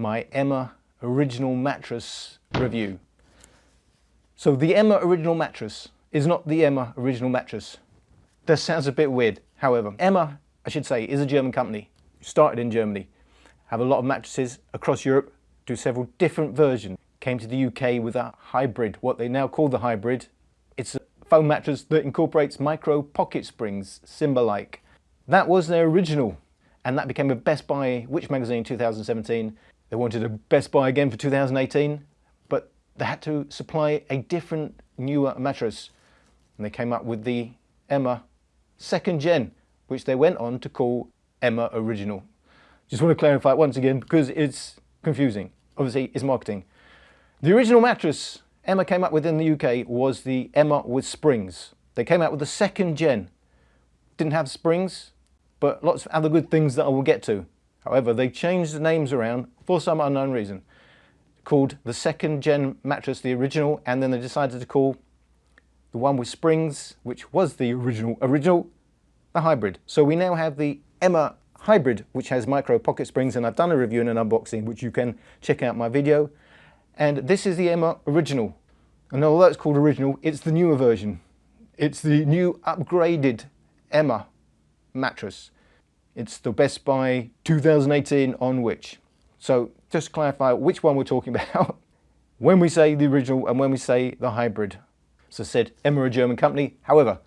my Emma original mattress review. So the Emma original mattress is not the Emma original mattress. That sounds a bit weird. However, Emma, I should say, is a German company. Started in Germany, have a lot of mattresses across Europe, do several different versions. Came to the UK with a hybrid, what they now call the hybrid. It's a foam mattress that incorporates micro pocket springs, Simba-like. That was their original, and that became a Best Buy Which magazine in 2017. They wanted a Best Buy again for 2018, but they had to supply a different, newer mattress. And they came up with the Emma 2nd Gen, which they went on to call Emma Original. Just want to clarify it once again because it's confusing. Obviously, it's marketing. The original mattress Emma came up with in the UK was the Emma with springs. They came out with the 2nd Gen. Didn't have springs, but lots of other good things that I will get to. However, they changed the names around for some unknown reason. Called the 2nd Gen mattress the original, and then they decided to call the one with springs, which was the original, the hybrid. So we now have the Emma Hybrid, which has micro pocket springs, and I've done a review and an unboxing, which you can check out my video. And this is the Emma Original. And although it's called Original, it's the newer version. It's the new upgraded Emma mattress. It's the Best Buy 2018 on Which. So just to clarify which one we're talking about when we say the original and when we say the hybrid. As I said, Emma, a German company. However,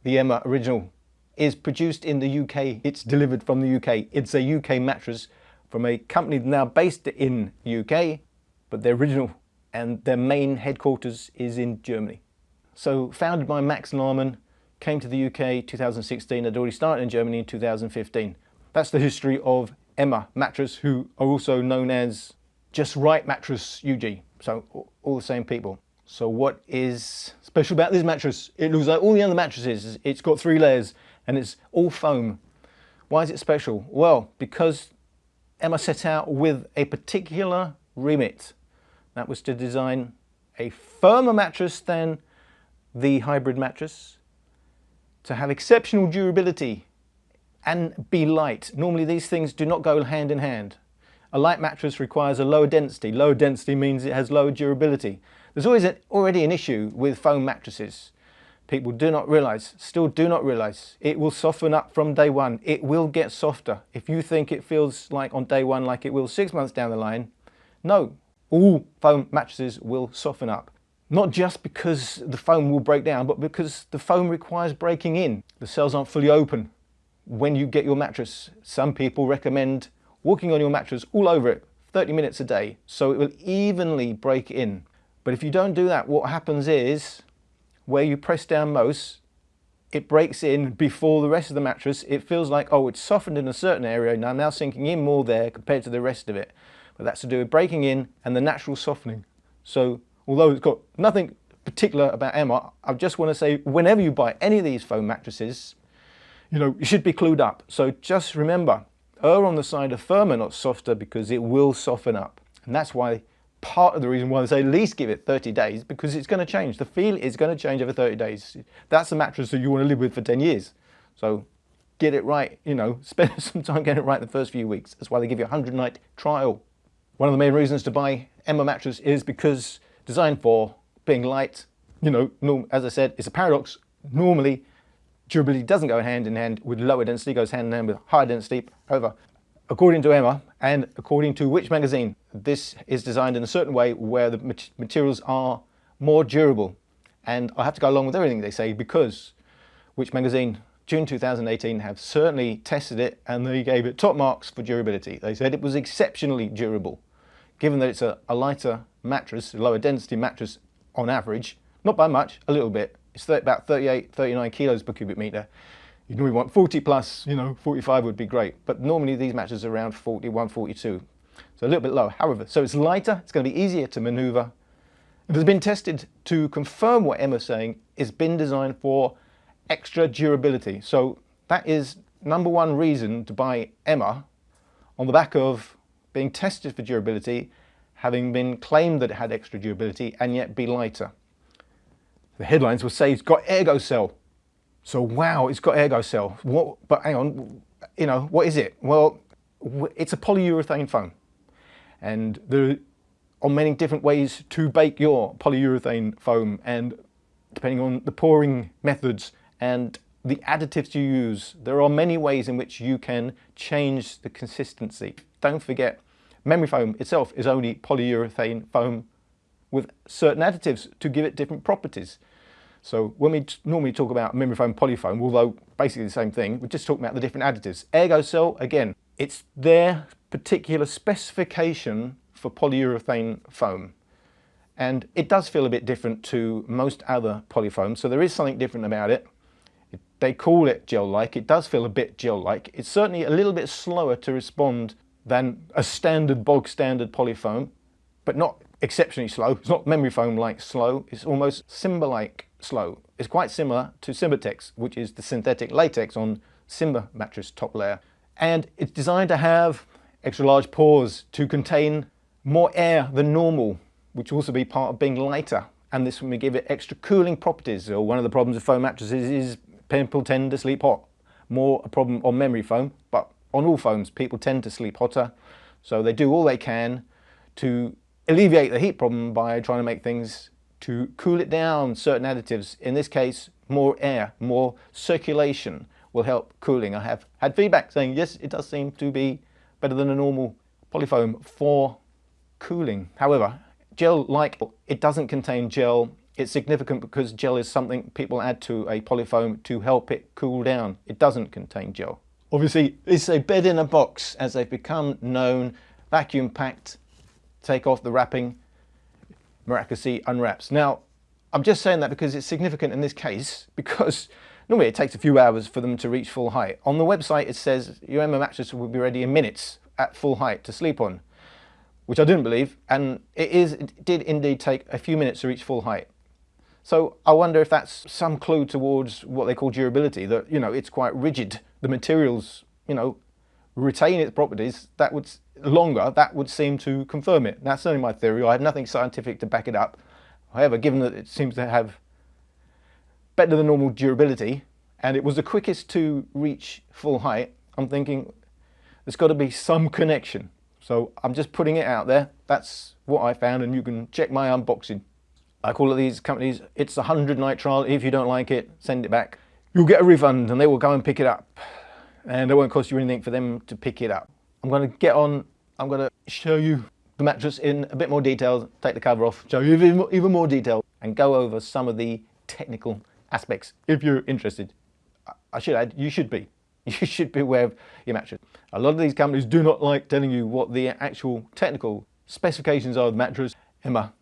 the Emma Original is produced in the UK. It's delivered from the UK. It's a UK mattress from a company now based in the UK, but they're original and their main headquarters is in Germany. So founded by Max Larman, came to the UK 2016, had already started in Germany in 2015. That's the history of Emma Mattress, who are also known as Just Right Mattress UG, so all the same people. So what is special about this mattress? It looks like all the other mattresses. It's got 3 layers and it's all foam. Why is it special? Well, because Emma set out with a particular remit. That was to design a firmer mattress than the hybrid mattress, to have exceptional durability and be light. Normally these things do not go hand in hand. A light mattress requires a lower density. Lower density means it has lower durability. There's already an issue with foam mattresses. People do not realize, still do not realize, it will soften up from day one. It will get softer. If you think it feels like on day one like it will 6 months down the line, no, all foam mattresses will soften up. Not just because the foam will break down, but because the foam requires breaking in. The cells aren't fully open when you get your mattress. Some people recommend walking on your mattress all over it 30 minutes a day so it will evenly break in. But if you don't do that, what happens is where you press down most, it breaks in before the rest of the mattress. It feels like, oh, it's softened in a certain area and I'm now sinking in more there compared to the rest of it. But that's to do with breaking in and the natural softening. So although it's got nothing particular about Emma, I just want to say whenever you buy any of these foam mattresses, you should be clued up. So just remember, err on the side of firmer, not softer, because it will soften up. And that's why part of the reason why I say at least give it 30 days, because it's going to change. The feel is going to change over 30 days. That's a mattress that you want to live with for 10 years. So get it right, spend some time getting it right the first few weeks. That's why they give you a 100-night trial. One of the main reasons to buy Emma mattress is because designed for being light. As I said, it's a paradox. Normally, durability doesn't go hand in hand with lower density, goes hand in hand with higher density. However, according to Emma and according to Which magazine, this is designed in a certain way where the materials are more durable. And I have to go along with everything they say because Which magazine, June 2018, have certainly tested it and they gave it top marks for durability. They said it was exceptionally durable. Given that it's a lighter mattress, a lower density mattress on average, not by much, a little bit. It's about 38, 39 kilos per cubic meter. You normally want 40 plus, 45 would be great. But normally these mattresses are around 41, 42. So a little bit lower. However, so it's lighter, it's going to be easier to maneuver. It has been tested to confirm what Emma's saying. It's been designed for extra durability. So that is #1 reason to buy Emma, on the back of being tested for durability, having been claimed that it had extra durability and yet be lighter. The headlines will say it's got Airgocell. So wow, it's got Airgocell. What? But hang on, what is it? Well, it's a polyurethane foam. and there are many different ways to bake your polyurethane foam, and depending on the pouring methods and the additives you use, there are many ways in which you can change the consistency. Don't forget, memory foam itself is only polyurethane foam with certain additives to give it different properties. So when we normally talk about memory foam, polyfoam, although basically the same thing, we're just talking about the different additives. Airgocell, again, it's their particular specification for polyurethane foam. And it does feel a bit different to most other polyfoams, so there is something different about it. They call it gel-like. It does feel a bit gel-like. It's certainly a little bit slower to respond than a standard, bog standard polyfoam, but not exceptionally slow. It's not memory foam-like slow. It's almost Simba-like slow. It's quite similar to Simbatex, which is the synthetic latex on Simba mattress top layer. And it's designed to have extra large pores to contain more air than normal, which will also be part of being lighter. And this will give it extra cooling properties. So one of the problems with foam mattresses is people tend to sleep hot. More a problem on memory foam, but on all foams, people tend to sleep hotter. So they do all they can to alleviate the heat problem by trying to make things to cool it down. Certain additives, in this case, more air, more circulation will help cooling. I have had feedback saying, yes, it does seem to be better than a normal polyfoam for cooling. However, gel-like, it doesn't contain gel. It's significant because gel is something people add to a polyfoam to help it cool down. It doesn't contain gel. Obviously, it's a bed in a box as they've become known, vacuum packed, take off the wrapping, miraculously unwraps. Now, I'm just saying that because it's significant in this case, because normally it takes a few hours for them to reach full height. On the website, it says your Emma mattress will be ready in minutes at full height to sleep on, which I didn't believe, and it did indeed take a few minutes to reach full height. So I wonder if that's some clue towards what they call durability, that, you know, it's quite rigid. The materials, you know, retain its properties. That would seem to confirm it. That's only my theory. I have nothing scientific to back it up. However, given that it seems to have better than normal durability, and it was the quickest to reach full height, I'm thinking there's got to be some connection. So I'm just putting it out there. That's what I found, and you can check my unboxing. Like all of these companies, it's a 100-night trial. If you don't like it, send it back. You'll get a refund and they will go and pick it up. And it won't cost you anything for them to pick it up. I'm going to get on, I'm going to show you the mattress in a bit more detail, take the cover off, show you even more detail, and go over some of the technical aspects if you're interested. I should add, you should be. You should be aware of your mattress. A lot of these companies do not like telling you what the actual technical specifications are of the mattress. Emma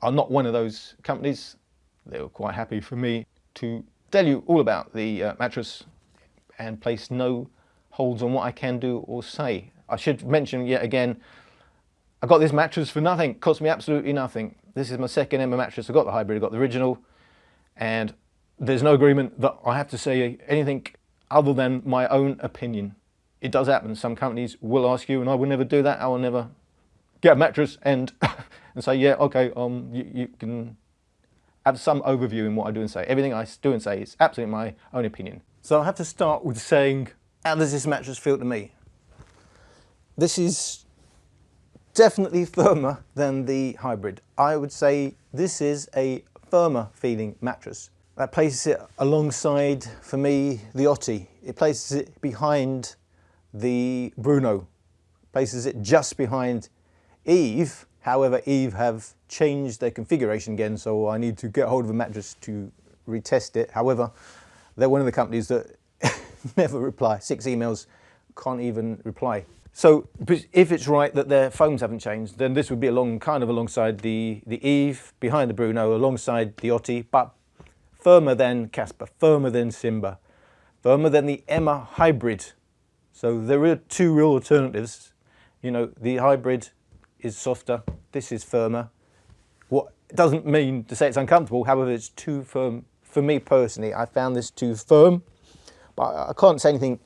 are not one of those companies. They were quite happy for me to tell you all about the mattress and place no holds on what I can do or say. I should mention yet again, I got this mattress for nothing. It cost me absolutely nothing. This is my second Emma mattress. I got the hybrid, I got the original, and there's no agreement that I have to say anything other than my own opinion. It does happen. Some companies will ask you, and I will never do that. I will never get a mattress and and say, yeah, okay, you can have some overview in what I do and say. Everything I do and say is absolutely my own opinion. So I have to start with saying, how does this mattress feel to me? This is definitely firmer than the hybrid. I would say this is a firmer feeling mattress. That places it alongside, for me, the Otti. It places it behind the Bruno. Places it just behind Eve. However, Eve have changed their configuration again, so I need to get hold of a mattress to retest it. However, they're one of the companies that never reply. 6 emails, can't even reply. So if it's right that their foams haven't changed, then this would be kind of alongside the Eve, behind the Bruno, alongside the Otti, but firmer than Casper, firmer than Simba, firmer than the Emma hybrid. So there are two real alternatives. You know, the hybrid is softer, this is firmer. What doesn't mean to say it's uncomfortable, however, it's too firm. For me personally, I found this too firm, but I can't say anything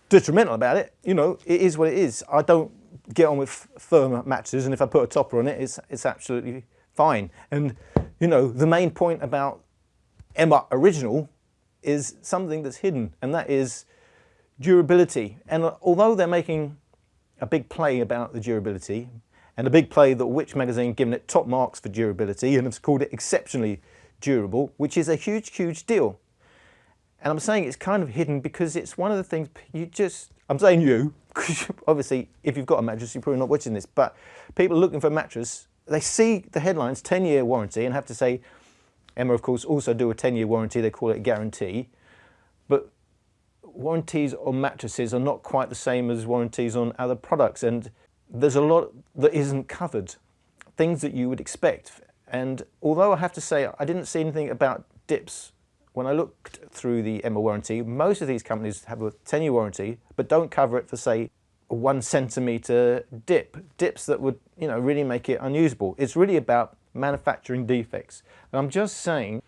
detrimental about it. You know, it is what it is. I don't get on with firmer mattresses, and if I put a topper on it, it's absolutely fine. And, you know, the main point about Emma Original is something that's hidden, and that is durability. And although they're making a big play about the durability, And a big play that Which magazine given it top marks for durability and has called it exceptionally durable, which is a huge, huge deal. And I'm saying it's kind of hidden because it's one of the things I'm saying you, because obviously if you've got a mattress, you're probably not watching this, but people looking for a mattress, they see the headlines, 10-year warranty, and have to say, Emma, of course, also do a 10-year warranty, they call it a guarantee. But warranties on mattresses are not quite the same as warranties on other products, and there's a lot that isn't covered, things that you would expect. And although I have to say I didn't see anything about dips when I looked through the Emma warranty, most of these companies have a 10-year warranty but don't cover it for, say, a 1 centimetre dips that would, you know, really make it unusable. It's really about manufacturing defects. And I'm just saying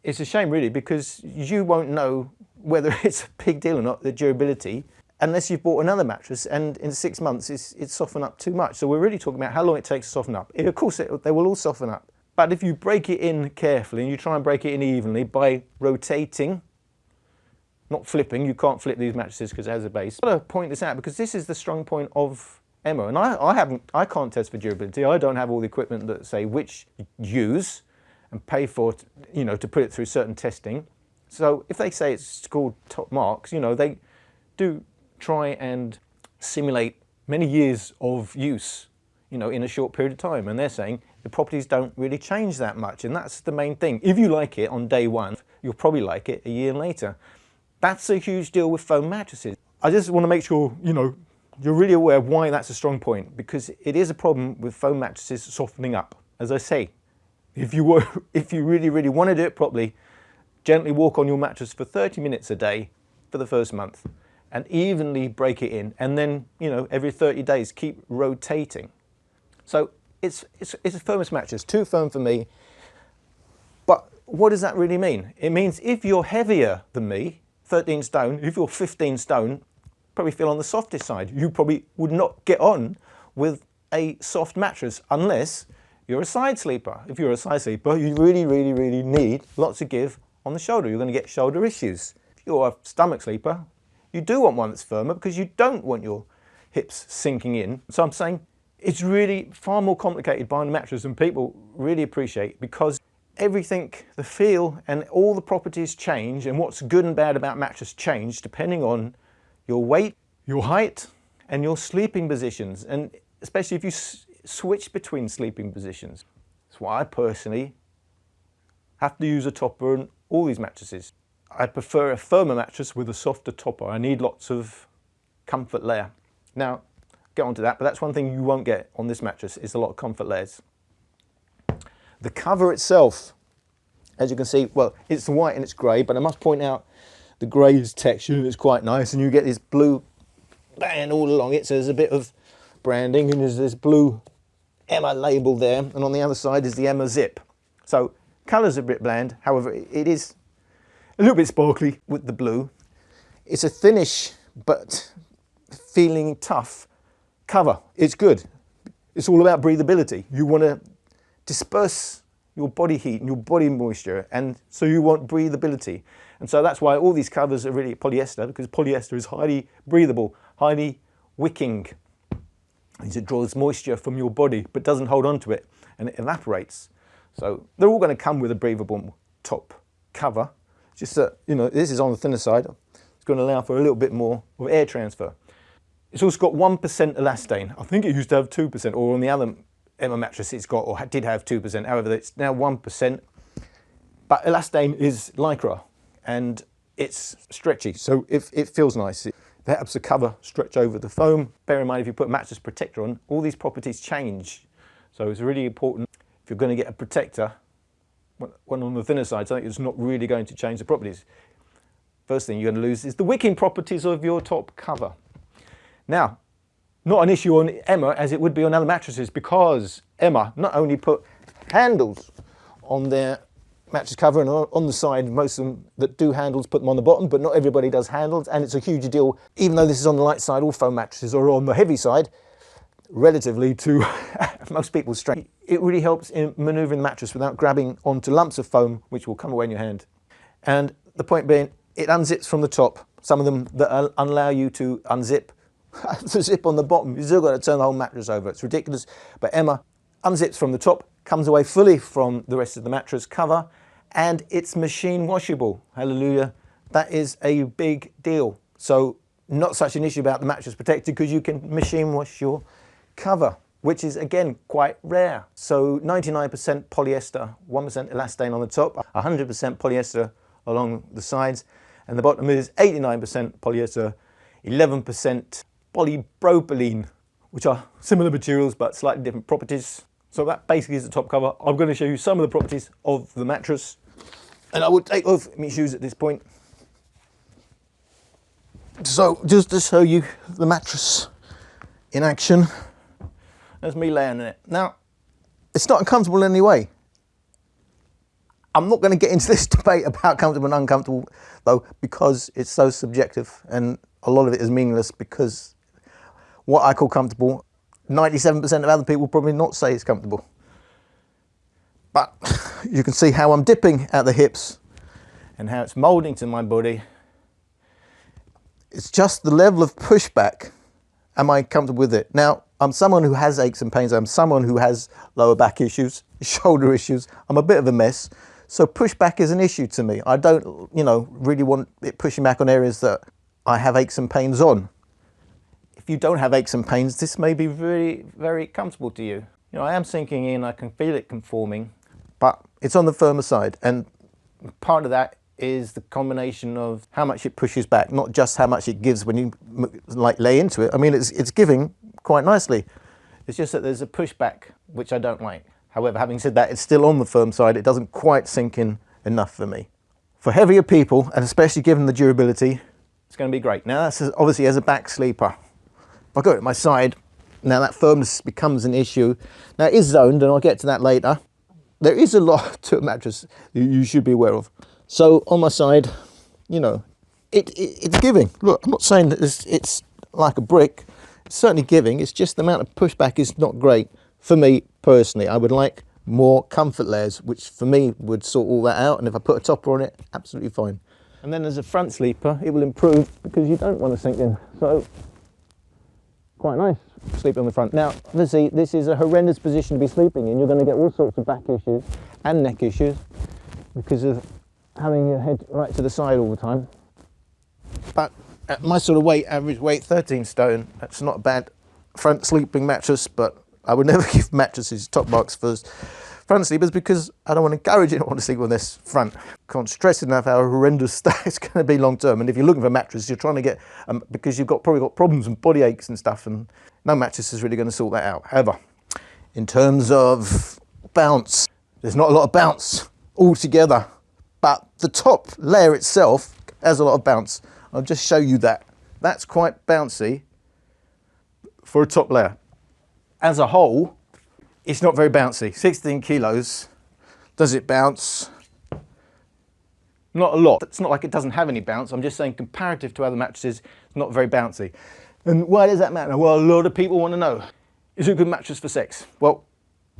it's a shame really, because you won't know whether it's a big deal or not, the durability, unless you've bought another mattress and in 6 months it's softened up too much. So we're really talking about how long it takes to soften up. Of course they will all soften up, but if you break it in carefully and you try and break it in evenly by rotating, not flipping, you can't flip these mattresses because it has a base. I've got to point this out because this is the strong point of Emma, and I can't test for durability. I don't have all the equipment that, say, Which use and pay for, you know, to put it through certain testing. So if they say it's scored top marks, you know, they do try and simulate many years of use, you know, in a short period of time. And they're saying the properties don't really change that much. And that's the main thing. If you like it on day one, you'll probably like it a year later. That's a huge deal with foam mattresses. I just want to make sure, you know, you're really aware of why that's a strong point, because it is a problem with foam mattresses softening up. As I say, if you really, really want to do it properly, gently walk on your mattress for 30 minutes a day for the first month and evenly break it in, and then, you know, every 30 days keep rotating. So it's a firmest mattress, too firm for me. But what does that really mean? It means if you're heavier than me, 13 stone, if you're 15 stone, probably feel on the softest side. You probably would not get on with a soft mattress unless you're a side sleeper. If you're a side sleeper, you really, really, really need lots of give on the shoulder. You're going to get shoulder issues. If you're a stomach sleeper, you do want one that's firmer because you don't want your hips sinking in. So I'm saying it's really far more complicated buying a mattress than people really appreciate, because everything, the feel and all the properties change, and what's good and bad about mattress change depending on your weight, your height and your sleeping positions, and especially if you switch between sleeping positions. That's why I personally have to use a topper on all these mattresses. I prefer a firmer mattress with a softer topper. I need lots of comfort layer. Now, get onto that, but that's one thing you won't get on this mattress, is a lot of comfort layers. The cover itself, as you can see, well, it's white and it's grey, but I must point out the grey's texture is quite nice, and you get this blue band all along it, so there's a bit of branding, and there's this blue Emma label there, and on the other side is the Emma zip. So colour's a bit bland, however it is a little bit sparkly with the blue. It's a thinnish but feeling tough cover. It's good. It's all about breathability. You want to disperse your body heat and your body moisture, and so you want breathability. And so that's why all these covers are really polyester, because polyester is highly breathable, highly wicking. It draws moisture from your body but doesn't hold on to it, and it evaporates. So they're all going to come with a breathable top cover. Just that, you know, this is on the thinner side. It's going to allow for a little bit more of air transfer. It's also got 1% elastane. I think it used to have 2%, or on the other Emma mattress it's got, or did have 2%. However, it's now 1%. But elastane is lycra, and it's stretchy, so it feels nice. It helps the cover stretch over the foam. Bear in mind, if you put a mattress protector on, all these properties change. So it's really important, if you're going to get a protector, one on the thinner side, something that's not really going to change the properties. First thing you're going to lose is the wicking properties of your top cover. Now, not an issue on Emma as it would be on other mattresses, because Emma not only put handles on their mattress cover and on the side, most of them that do handles put them on the bottom, but not everybody does handles, and it's a huge deal. Even though this is on the light side, all foam mattresses are on the heavy side, relatively to most people's strength. It really helps in manoeuvring the mattress without grabbing onto lumps of foam, which will come away in your hand. And the point being, it unzips from the top. Some of them that allow you to unzip the zip on the bottom. You've still got to turn the whole mattress over. It's ridiculous. But Emma unzips from the top, comes away fully from the rest of the mattress cover, and it's machine washable. Hallelujah. That is a big deal. So not such an issue about the mattress protected because you can machine wash your cover, which is again quite rare. So 99% polyester, 1% elastane on the top, 100% polyester along the sides, and the bottom is 89% polyester, 11% polypropylene, which are similar materials but slightly different properties. So that basically is the top cover. I'm going to show you some of the properties of the mattress, and I will take off my shoes at this point. So just to show you the mattress in action, there's me laying in it. Now, it's not uncomfortable in any way. I'm not going to get into this debate about comfortable and uncomfortable though, because it's so subjective and a lot of it is meaningless, because what I call comfortable, 97% of other people probably not say it's comfortable. But you can see how I'm dipping at the hips and how it's molding to my body. It's just the level of pushback. Am I comfortable with it? Now, I'm someone who has aches and pains. I'm someone who has lower back issues, shoulder issues. I'm a bit of a mess. So pushback is an issue to me. I don't, really want it pushing back on areas that I have aches and pains on. If you don't have aches and pains, this may be very, very comfortable to you. I am sinking in, I can feel it conforming, but it's on the firmer side. And part of that is the combination of how much it pushes back, not just how much it gives when you lay into it. I mean, it's giving quite nicely. It's just that there's a pushback, which I don't like. However, having said that, it's still on the firm side. It doesn't quite sink in enough for me. For heavier people, and especially given the durability, it's going to be great. Now, that's obviously as a back sleeper. If I go at my side, now that firmness becomes an issue. Now, it is zoned, and I'll get to that later. There is a lot to a mattress you should be aware of. So on my side, it's giving. Look, I'm not saying that it's like a brick. It's certainly giving. It's just the amount of pushback is not great for me personally. I would like more comfort layers, which for me would sort all that out. And if I put a topper on it, absolutely fine. And then as a front sleeper, it will improve because you don't want to sink in. So quite nice sleeping on the front. Now, obviously, this is a horrendous position to be sleeping in. You're going to get all sorts of back issues and neck issues because of having your head right to the side all the time. But at my sort of weight, average weight, 13 stone, that's not a bad front sleeping mattress, but I would never give mattresses top marks for front sleepers because I don't want to encourage anyone to sleep on this front. Can't stress enough how horrendous that is going to be long term. And if you're looking for a mattress, you're trying to get, because you've probably got problems and body aches and stuff, and no mattress is really going to sort that out. However, in terms of bounce, there's not a lot of bounce altogether. But the top layer itself has a lot of bounce. I'll just show you that. That's quite bouncy for a top layer. As a whole, it's not very bouncy. 16 kilos. Does it bounce? Not a lot. It's not like it doesn't have any bounce. I'm just saying comparative to other mattresses, it's not very bouncy. And why does that matter? Well, a lot of people want to know. Is it a good mattress for sex? Well,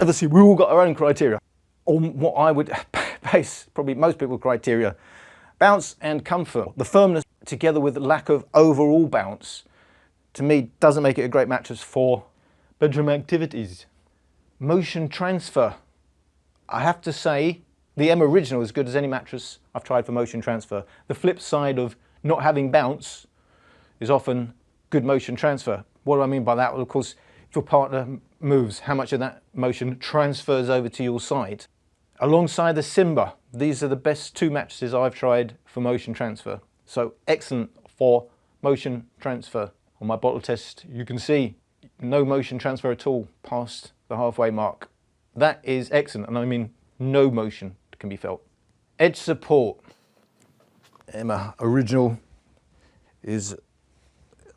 obviously we all got our own criteria. On what I would base probably most people's criteria. Bounce and comfort. The firmness together with the lack of overall bounce, to me, doesn't make it a great mattress for bedroom activities. Motion transfer. I have to say, the M Original is as good as any mattress I've tried for motion transfer. The flip side of not having bounce is often good motion transfer. What do I mean by that? Well, of course, if your partner moves, how much of that motion transfers over to your side? Alongside the Simba, these are the best two mattresses I've tried for motion transfer. So excellent for motion transfer. On my bottle test, you can see no motion transfer at all past the halfway mark. That is excellent, and I mean no motion can be felt. Edge support. Emma Original is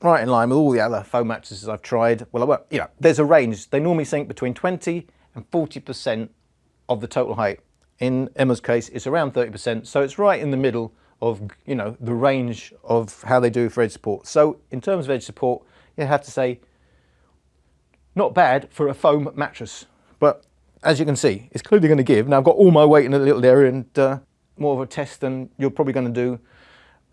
right in line with all the other foam mattresses I've tried. Well, there's a range. They normally sink between 20 and 40% of the total height. In Emma's case, it's around 30%, so it's right in the middle of, the range of how they do for edge support. So in terms of edge support, you have to say, not bad for a foam mattress, but as you can see, it's clearly going to give. Now I've got all my weight in a little area, and more of a test than you're probably going to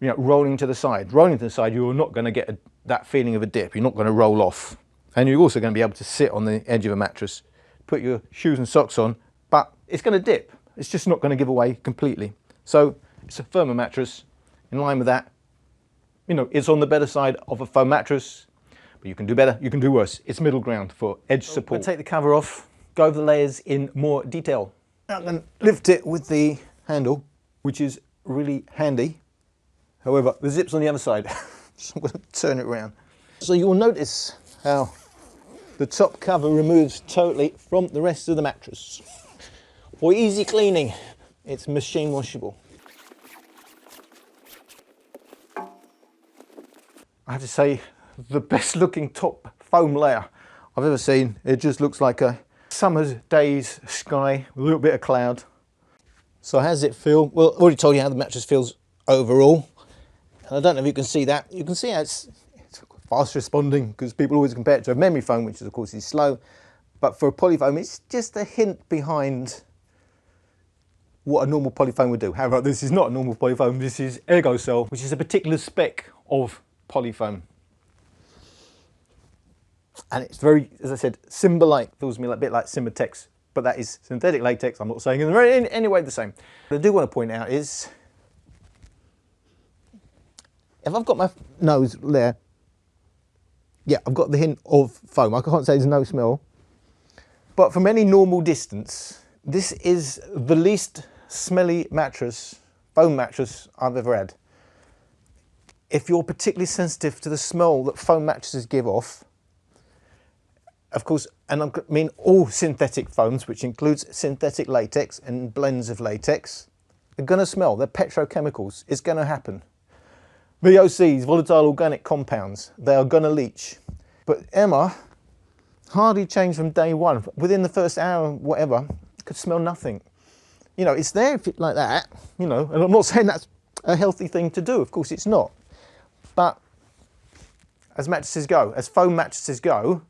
do, rolling to the side. Rolling to the side, you're not going to get that feeling of a dip. You're not going to roll off. And you're also going to be able to sit on the edge of a mattress, put your shoes and socks on, but it's going to dip. It's just not going to give away completely. So it's a firmer mattress. In line with that, you know, it's on the better side of a foam mattress, but you can do better, you can do worse. It's middle ground for edge support. I'll take the cover off, go over the layers in more detail. I'm going to lift it with the handle, which is really handy. However, the zip's on the other side, so I'm going to turn it around. So you'll notice how the top cover removes totally from the rest of the mattress. For easy cleaning, it's machine washable. I have to say, the best looking top foam layer I've ever seen. It just looks like a summer's day's sky with a little bit of cloud. So how does it feel? Well, I've already told you how the mattress feels overall. And I don't know if you can see that. You can see how it's fast responding, because people always compare it to a memory foam, which of course is slow. But for a polyfoam, it's just a hint behind what a normal polyfoam would do. However, this is not a normal polyfoam. This is Airgocell, which is a particular spec of polyfoam. And it's very, as I said, Simba-like. Feels to me a bit like Simba-Tex, but that is synthetic latex. I'm not saying in any way the same. What I do want to point out is, if I've got my nose there, yeah, I've got the hint of foam. I can't say there's no smell. But from any normal distance, this is the least smelly mattress, foam mattress I've ever had. If you're particularly sensitive to the smell that foam mattresses give off, of course, and I mean all synthetic foams, which includes synthetic latex and blends of latex, they're going to smell. They're petrochemicals. It's going to happen. VOCs, volatile organic compounds, they are going to leach. But Emma hardly changed from day one. Within the first hour, whatever, you could smell nothing. You know, it's there if it's like that, you know, and I'm not saying that's a healthy thing to do. Of course it's not. But as mattresses go, as foam mattresses go,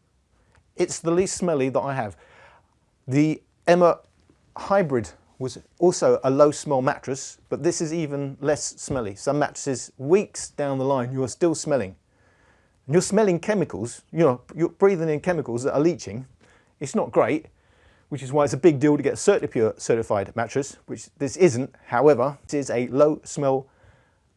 it's the least smelly that I have. The Emma Hybrid was also a low smell mattress, but this is even less smelly. Some mattresses, weeks down the line, you are still smelling. And you're smelling chemicals, you know, you're breathing in chemicals that are leaching. It's not great, which is why it's a big deal to get a CertiPure certified mattress, which this isn't. However, it is a low smell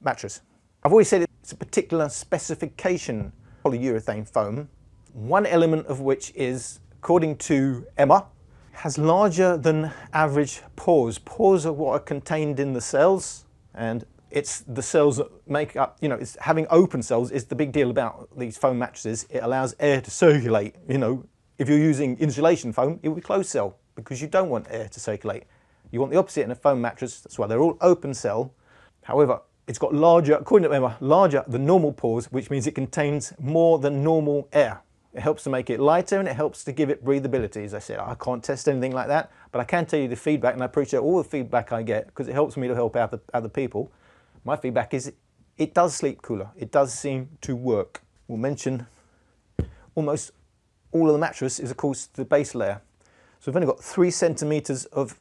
mattress. I've always said it's a particular specification polyurethane foam, one element of which is, according to Emma, has larger than average pores. Pores are what are contained in the cells, and it's the cells that make up, you know, it's having open cells is the big deal about these foam mattresses. It allows air to circulate. You know, if you're using insulation foam, it will be closed cell because you don't want air to circulate. You want the opposite in a foam mattress. That's why they're all open cell. However, it's got larger, according to Emma, larger than normal pores, which means it contains more than normal air. It helps to make it lighter and it helps to give it breathability. As I said, I can't test anything like that, but I can tell you the feedback, and I appreciate all the feedback I get because it helps me to help out other people. My feedback is it does sleep cooler. It does seem to work. We'll mention almost all of the mattress is, of course, the base layer. So we've only got 3 centimeters of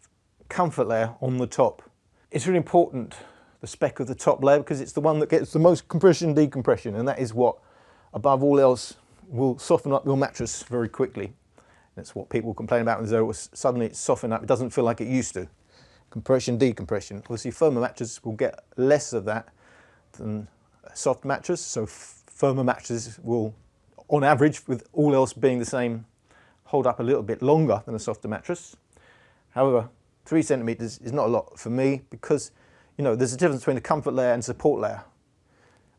comfort layer on the top. It's really important, the spec of the top layer, because it's the one that gets the most compression decompression, and that is what, above all else, will soften up your mattress very quickly. That's what people complain about, is that suddenly it's softened up. It doesn't feel like it used to. Compression, decompression. Obviously, firmer mattresses will get less of that than a soft mattress. So firmer mattresses will, on average, with all else being the same, hold up a little bit longer than a softer mattress. However, 3 centimeters is not a lot for me because, you know, there's a difference between a comfort layer and support layer.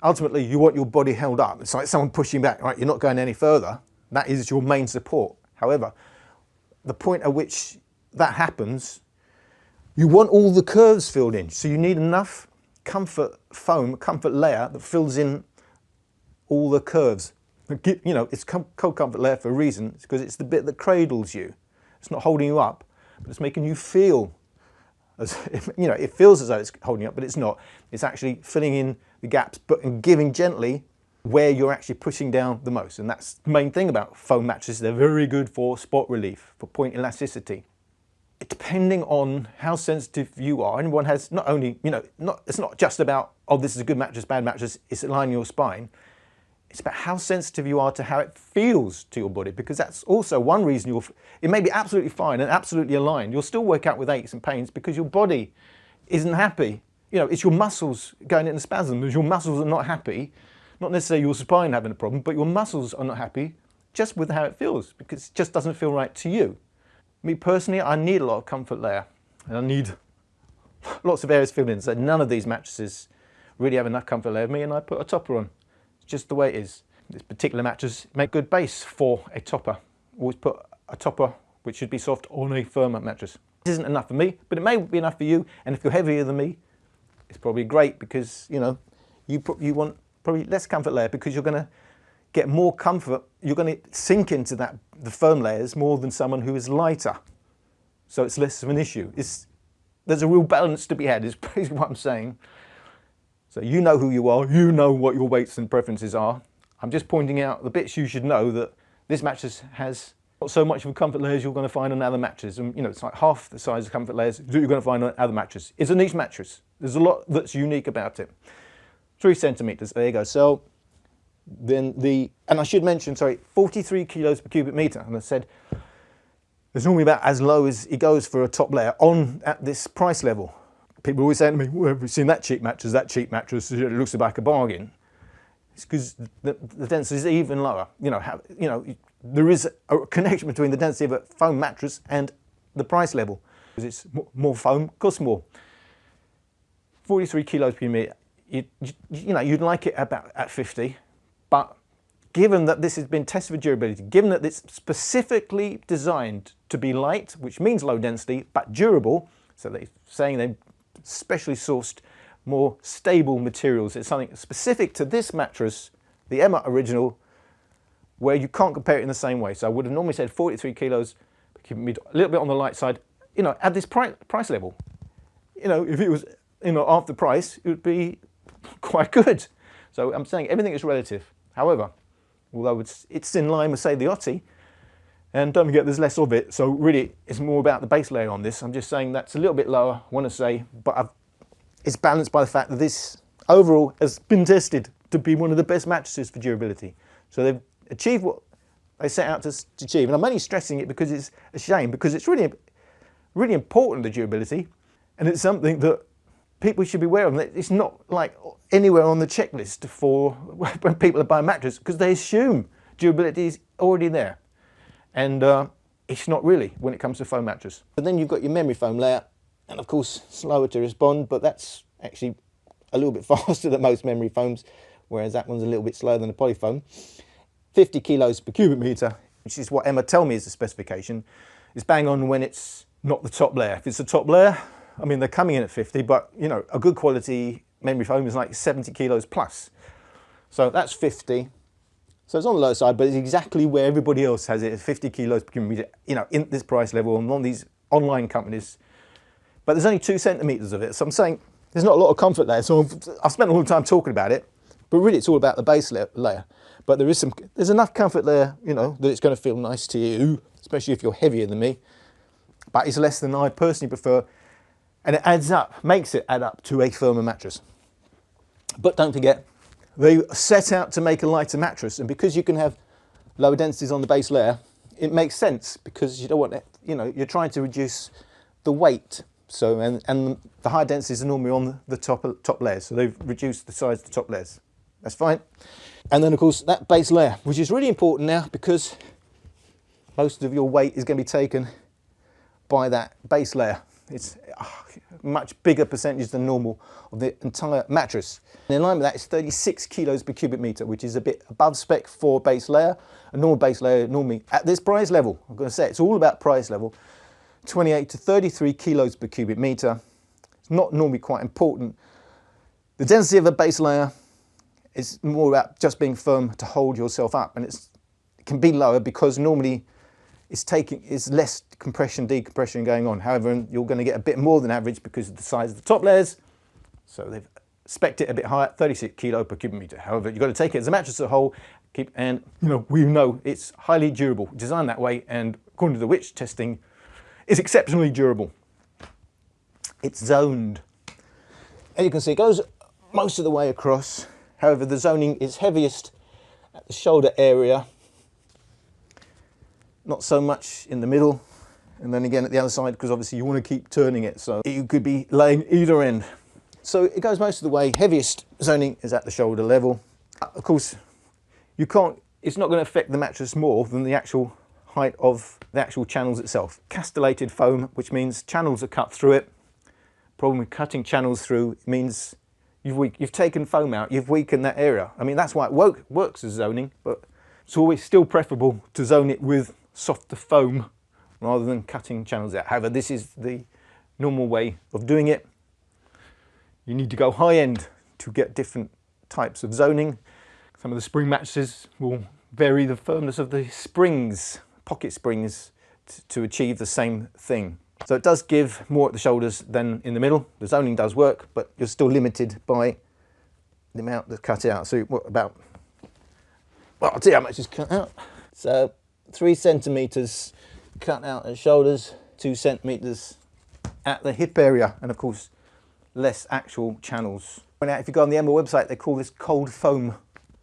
Ultimately, you want your body held up. It's like someone pushing back, right? You're not going any further. That is your main support. However, the point at which that happens, you want all the curves filled in. So you need enough comfort foam, comfort layer that fills in all the curves. You know, it's called comfort layer for a reason. It's because it's the bit that cradles you. It's not holding you up, but it's making you feel as, you know, it feels as though it's holding you up, but it's not. It's actually filling in the gaps, but giving gently where you're actually pushing down the most. And that's the main thing about foam mattresses. They're very good for spot relief, for point elasticity. Depending on how sensitive you are, and one has not only, you know, it's not just about, oh, this is a good mattress, bad mattress, it's aligning your spine. It's about how sensitive you are to how it feels to your body, because that's also one reason it may be absolutely fine and absolutely aligned. You'll still wake up with aches and pains because your body isn't happy. You know, it's your muscles going into spasms. Your muscles are not happy, not necessarily your spine having a problem, but your muscles are not happy just with how it feels, because it just doesn't feel right to you. Me personally, I need a lot of comfort layer, and I need lots of areas filled in. So none of these mattresses really have enough comfort layer of me, and I put a topper on. It's just the way it is. This particular mattress make good base for a topper. Always put a topper which should be soft on a firmer mattress. This isn't enough for me, but it may be enough for you, and if you're heavier than me, it's probably great, because you know you want probably less comfort layer, because you're going to get more comfort. You're going to sink into the firm layers more than someone who is lighter, so it's less of an issue. There's a real balance to be had, is basically what I'm saying. So you know who you are, you know what your weights and preferences are. I'm just pointing out the bits you should know, that this mattress has not so much of a comfort layers you're going to find on other mattresses. And you know, it's like half the size of comfort layers that you're going to find on other mattresses. It's a niche mattress. There's a lot that's unique about it. 3 centimeters, Airgocell. Then and I should mention, sorry, 43 kilos per cubic meter. And I said, there's normally about as low as it goes for a top layer at this price level. People always say to me, well, have you seen that cheap mattress? That cheap mattress, it looks like a bargain. It's because the density is even lower. You know, there is a connection between the density of a foam mattress and the price level. Because it's more foam, costs more. 43 kilos per meter. You know, you'd like it about at 50, but given that this has been tested for durability, given that it's specifically designed to be light, which means low density, but durable, so they're saying they've specially sourced more stable materials. It's something specific to this mattress, the Emma Original, where you can't compare it in the same way. So I would have normally said 43 kilos, a little bit on the light side, you know, at this price level. You know, if it was, you know, half the price, it would be quite good. So I'm saying everything is relative. However, although it's in line with, say, the Otti, and don't forget there's less of it, so really it's more about the base layer on this. I'm just saying that's a little bit lower, I want to say, but it's balanced by the fact that this overall has been tested to be one of the best mattresses for durability. So they've achieved what they set out to achieve, and I'm only stressing it because it's a shame, because it's really, really important, the durability, and it's something that people should be aware of. It's not like anywhere on the checklist for when people are buying mattresses, because they assume durability is already there. And it's not really when it comes to foam mattress. But then you've got your memory foam layer, and of course slower to respond, but that's actually a little bit faster than most memory foams, whereas that one's a little bit slower than the polyfoam. 50 kilos per cubic meter, which is what Emma tell me is the specification, is bang on when it's not the top layer. If it's the top layer, I mean, they're coming in at 50, but you know, a good quality memory foam is like 70 kilos plus. So that's 50. So it's on the low side, but it's exactly where everybody else has it, 50 kilos per cubic meter, you know, in this price level and on these online companies. But there's only 2 centimeters of it. So I'm saying there's not a lot of comfort there. So I've spent all the time talking about it, but really it's all about the base layer. But there's enough comfort there, you know, that it's going to feel nice to you, especially if you're heavier than me. But it's less than I personally prefer. And it adds up, makes it add up to a firmer mattress. But don't forget, they set out to make a lighter mattress, and because you can have lower densities on the base layer, it makes sense, because you don't want it, you know, you're trying to reduce the weight. So, and the high densities are normally on the top layers, so they've reduced the size of the top layers. That's fine. And then of course that base layer, which is really important now, because most of your weight is going to be taken by that base layer. It's a much bigger percentage than normal of the entire mattress. And in line with that, it's 36 kilos per cubic meter, which is a bit above spec for base layer. A normal base layer, normally at this price level, I'm going to say it's all about price level, 28 to 33 kilos per cubic meter. It's not normally quite important. The density of a base layer is more about just being firm to hold yourself up, and it can be lower because normally it's less compression, decompression going on. However, you're going to get a bit more than average because of the size of the top layers. So they've spec'd it a bit higher, 36 kilo per cubic meter. However, you've got to take it as a mattress as a whole, and you know, we know it's highly durable, designed that way, and according to the Witch testing, is exceptionally durable. It's zoned. As you can see, it goes most of the way across. However, the zoning is heaviest at the shoulder area, not so much in the middle, and then again at the other side, because obviously you want to keep turning it, so you could be laying either end. So it goes most of the way. Heaviest zoning is at the shoulder level. Of course, you can't, it's not going to affect the mattress more than the actual height of the actual channels itself. Castellated foam, which means channels are cut through it. Problem with cutting channels through means you've taken foam out, you've weakened that area. I mean, that's why it works as zoning, but it's always still preferable to zone it with softer foam rather than cutting channels out. However, this is the normal way of doing it. You need to go high end to get different types of zoning. Some of the spring mattresses will vary the firmness of the springs, pocket springs, to achieve the same thing. So it does give more at the shoulders than in the middle. The zoning does work, but you're still limited by the amount that's cut out. So what about, well, I'll tell you how much is cut out. So 3 centimeters cut out at shoulders, 2 centimeters at the hip area, and of course less actual channels. Now, if you go on the EMA website, they call this cold foam.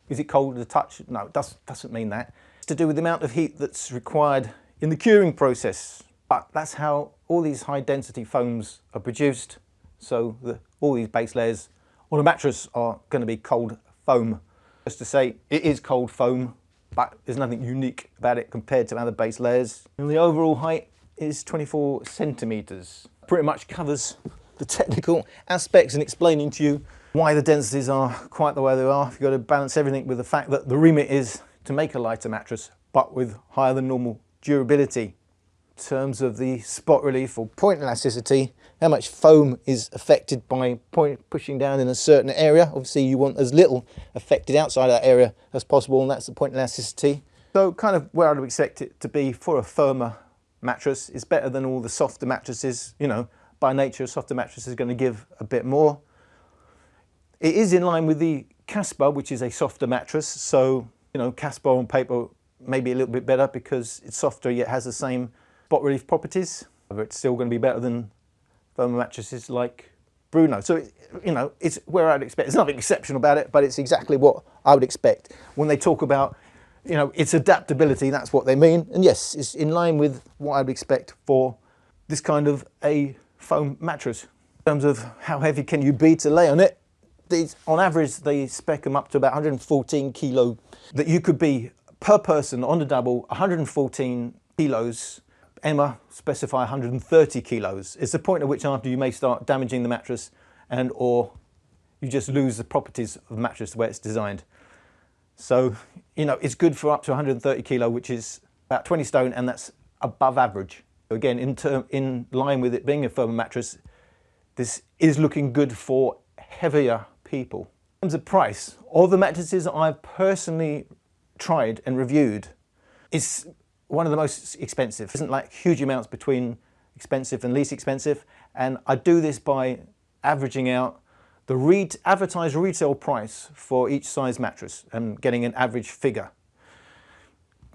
Is it cold to the touch? No, it doesn't mean that. It's to do with the amount of heat that's required in the curing process. But that's how all these high density foams are produced. So all these base layers on a mattress are going to be cold foam. Just to say, it is cold foam, but there's nothing unique about it compared to other base layers. And the overall height is 24 centimeters. Pretty much covers the technical aspects and explaining to you why the densities are quite the way they are. You've got to balance everything with the fact that the remit is to make a lighter mattress, but with higher than normal durability. In terms of the spot relief or point elasticity, how much foam is affected by pushing down in a certain area. Obviously you want as little affected outside of that area as possible, and that's the point elasticity. So kind of where I'd expect it to be for a firmer mattress. Is better than all the softer mattresses. You know, by nature a softer mattress is going to give a bit more. It is in line with the Casper, which is a softer mattress. So, you know, Casper on paper may be a little bit better because it's softer yet has the same spot relief properties. However, it's still going to be better than firmer mattresses like Bruno. So, you know, it's where I'd expect. There's nothing exceptional about it, but it's exactly what I would expect. When they talk about, you know, its adaptability, that's what they mean. And yes, it's in line with what I'd expect for this kind of a foam mattress. In terms of how heavy can you be to lay on it, these, on average, they spec them up to about 114 kilo. That you could be, per person on the double, 114 kilos. EMA specify 130 kilos. It's the point at which after you may start damaging the mattress and or you just lose the properties of the mattress the way it's designed. So, you know, it's good for up to 130 kilo, which is about 20 stone, and that's above average. Again, in line with it being a firmer mattress, this is looking good for heavier people. In terms of price, all the mattresses I've personally tried and reviewed, it's one of the most expensive. There isn't like huge amounts between expensive and least expensive, and I do this by averaging out the advertised retail price for each size mattress and getting an average figure.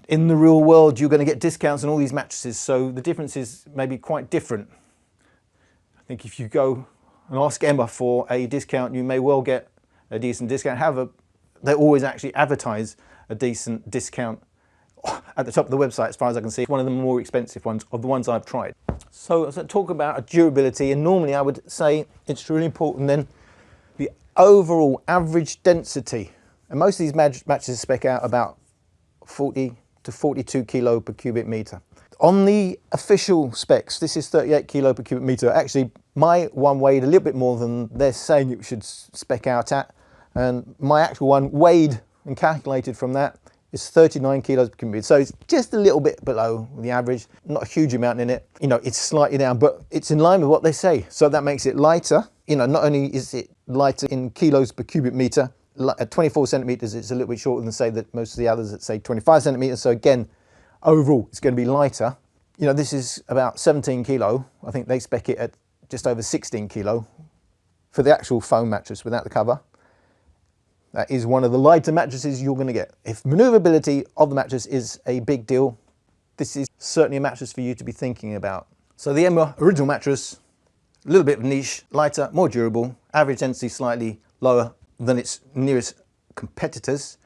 In the real world, you're going to get discounts on all these mattresses, so the difference is maybe quite different. I think if you go and ask EMA for a discount, you may well get a decent discount. However, they always actually advertise a decent discount at the top of the website, as far as I can see. It's one of the more expensive ones of the ones I've tried. So as I talk about durability, and normally I would say it's really important then the overall average density. And most of these mattresses spec out about 40 to 42 kilo per cubic meter. On the official specs, this is 38 kilo per cubic meter. Actually, my one weighed a little bit more than they're saying it should spec out at. And my actual one weighed and calculated from that is 39 kilos per cubic meter. So it's just a little bit below the average, not a huge amount in it. You know, it's slightly down, but it's in line with what they say. So that makes it lighter. You know, not only is it lighter in kilos per cubic meter, at 24 centimeters, it's a little bit shorter than say that most of the others that say 25 centimeters. So again, overall, it's going to be lighter. You know, this is about 17 kilo. I think they spec it at just over 16 kilo for the actual foam mattress without the cover. That is one of the lighter mattresses you're going to get. If maneuverability of the mattress is a big deal, this is certainly a mattress for you to be thinking about. So the EMA original mattress, a little bit of niche, lighter, more durable, average density slightly lower than its nearest competitors.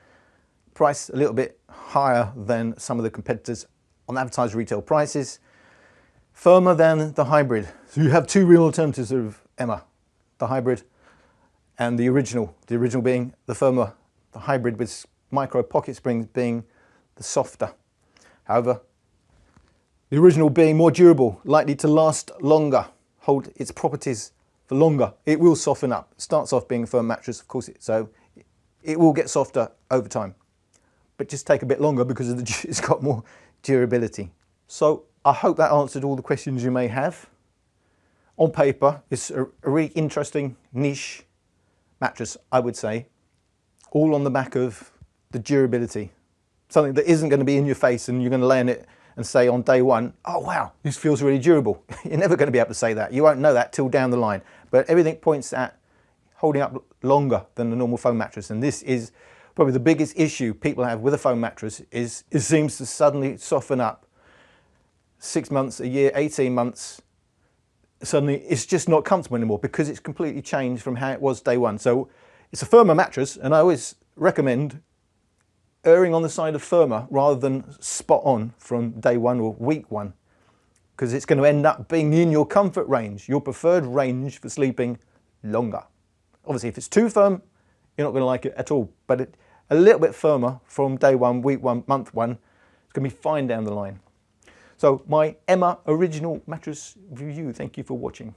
priced a little bit higher than some of the competitors on advertised retail prices, firmer than the hybrid. So you have two real alternatives of Emma, the hybrid and the original being the firmer, the hybrid with micro pocket springs being the softer. However, the original being more durable, likely to last longer, hold its properties for longer. It will soften up. It starts off being a firm mattress, of course, so it will get softer over time, but just take a bit longer because of it's got more durability. So I hope that answered all the questions you may have. On paper, it's a really interesting niche mattress, I would say, all on the back of the durability. Something that isn't going to be in your face and you're going to lay in it and say on day one, oh wow, this feels really durable. You're never going to be able to say that. You won't know that till down the line. But everything points at holding up longer than the normal foam mattress. And this is probably the biggest issue people have with a foam mattress is it seems to suddenly soften up. 6 months, a year, 18 months, suddenly it's just not comfortable anymore because it's completely changed from how it was day one. So it's a firmer mattress, and I always recommend erring on the side of firmer rather than spot on from day one or week one, because it's going to end up being in your comfort range, your preferred range for sleeping longer. Obviously, if it's too firm, you're not going to like it at all, but a little bit firmer from day one, week one, month one, it's going to be fine down the line. So my Emma original mattress review. Thank you for watching.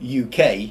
UK